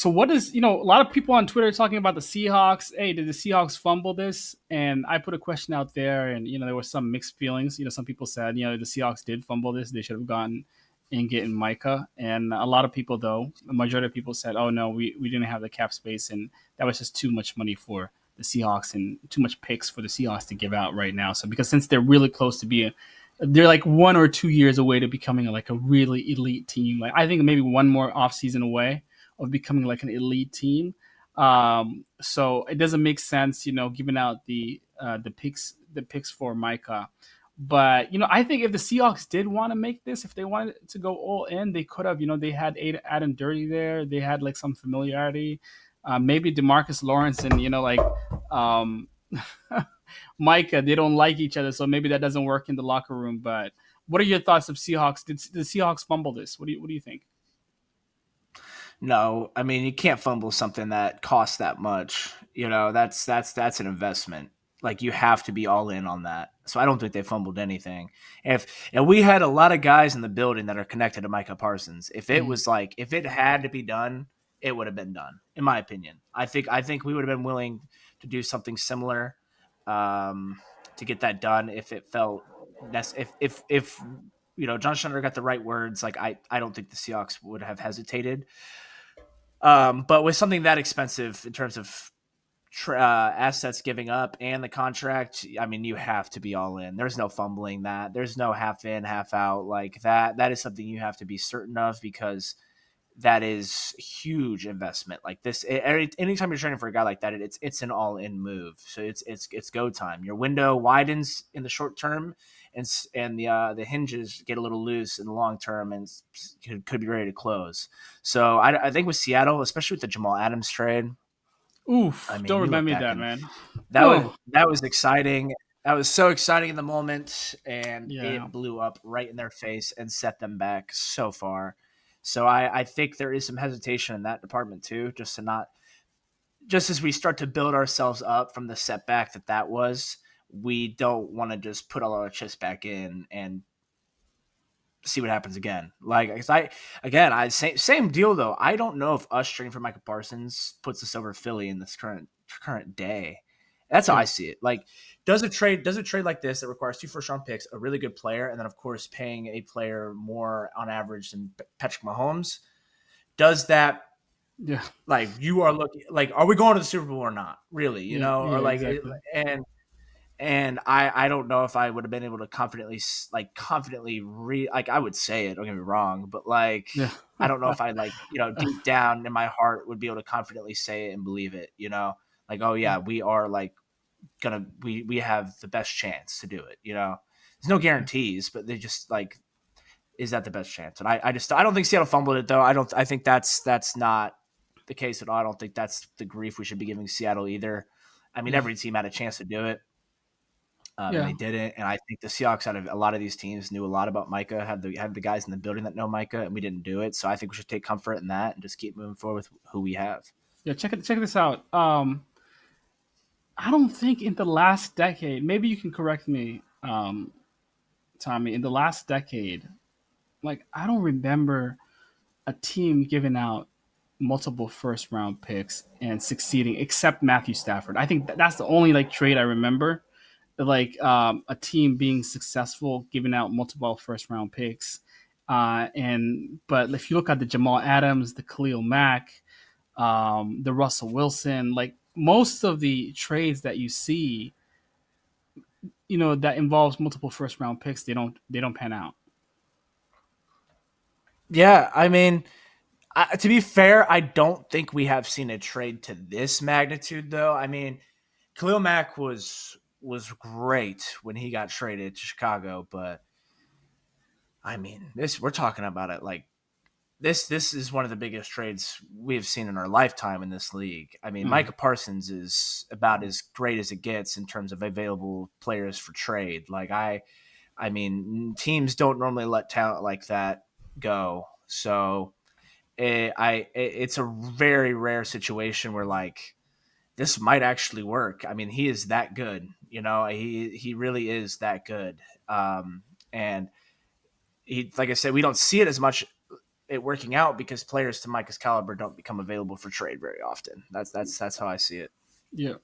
So what is, a lot of people on Twitter are talking about the Seahawks. Hey, did the Seahawks fumble this? And I put a question out there, and there were some mixed feelings. Some people said, the Seahawks did fumble this. They should have gone and getting Micah. And a lot of people, though, the majority of people said, oh no, we didn't have the cap space, and that was just too much money for the Seahawks and too much picks for the Seahawks to give out right now. So because since they're really close to being, they're like 1 or 2 years away to becoming like a really elite team. Like I think maybe one more offseason away of becoming like an elite team. So it doesn't make sense, giving out the picks for Micah. But I think if the Seahawks did want to make this, if they wanted to go all in, they could have. They had Adam Dirty there. They had like some familiarity. Maybe Demarcus Lawrence and um, Micah, they don't like each other, so maybe that doesn't work in the locker room. But what are your thoughts of Seahawks? Did the Seahawks fumble this? What do you think? No, I mean you can't fumble something that costs that much. That's an investment. Like you have to be all in on that. So I don't think they fumbled anything. And we had a lot of guys in the building that are connected to Micah Parsons. If it had to be done, it would have been done, in my opinion. I think we would have been willing to do something similar to get that done if it felt if John Schneider got the right words. Like I don't think the Seahawks would have hesitated. But with something that expensive in terms of assets giving up and the contract, I mean, you have to be all in. There's no fumbling that. There's no half in, half out like that. That is something you have to be certain of because that is huge investment. Like this, anytime you're training for a guy like that, it's an all in move. So it's go time. Your window widens in the short term, and the hinges get a little loose in the long term, and could be ready to close. So I think with Seattle, especially with the Jamal Adams trade, I Oof, mean, don't you look remind me of back that, and man. that was Oh, that was exciting. That was so exciting in the moment, and yeah. it blew up right in their face and set them back so far. So I think there is some hesitation in that department too, just as we start to build ourselves up from the setback that was. We don't want to just put all our chips back in and see what happens again. Like 'cause I same deal though. I don't know if us trading for Micah Parsons puts us over Philly in this current day. That's how I Yeah. see it. Like, does a trade like this that requires 2 first-round picks, a really good player, and then of course paying a player more on average than Patrick Mahomes? Does that Yeah. like you are looking like are we going to the Super Bowl or not? Really, Yeah. or Yeah. Exactly. and I don't know if I would have been able to confidently like I would say it, don't get me wrong, but like Yeah. I don't know if I deep down in my heart would be able to confidently say it and believe it. Like, oh yeah, we are like we have the best chance to do it. There's no guarantees, but they just like is that the best chance? And I don't think Seattle fumbled it though. I think that's not the case at all. I don't think that's the grief we should be giving Seattle either. I mean, Yeah. every team had a chance to do it. And Yeah. they didn't. And I think the Seahawks, out of a lot of these teams, knew a lot about Micah. Had the guys in the building that know Micah, and we didn't do it. So I think we should take comfort in that and just keep moving forward with who we have. Yeah. Check this out. I don't think in the last decade, maybe you can correct me, Tommy. In the last decade, like I don't remember a team giving out multiple first round picks and succeeding except Matthew Stafford. I think that's the only like trade I remember, like a team being successful giving out multiple first round picks. And but if you look at the Jamal Adams, the Khalil Mack, the Russell Wilson, like most of the trades that you see, that involves multiple first round picks, they don't pan out. Yeah, I mean, to be fair, I don't think we have seen a trade to this magnitude, though. I mean, Khalil Mack was great when he got traded to Chicago, but I mean, this we're talking about it like this is one of the biggest trades we've seen in our lifetime in this league. I mean, Uh, Micah Parsons is about as great as it gets in terms of available players for trade. I mean, teams don't normally let talent like that go. So it's a very rare situation where like this might actually work. I mean, he is that good. He really is that good. And he, like I said, we don't see it as much it working out because players to Micah's caliber don't become available for trade very often. That's how I see it. Yeah.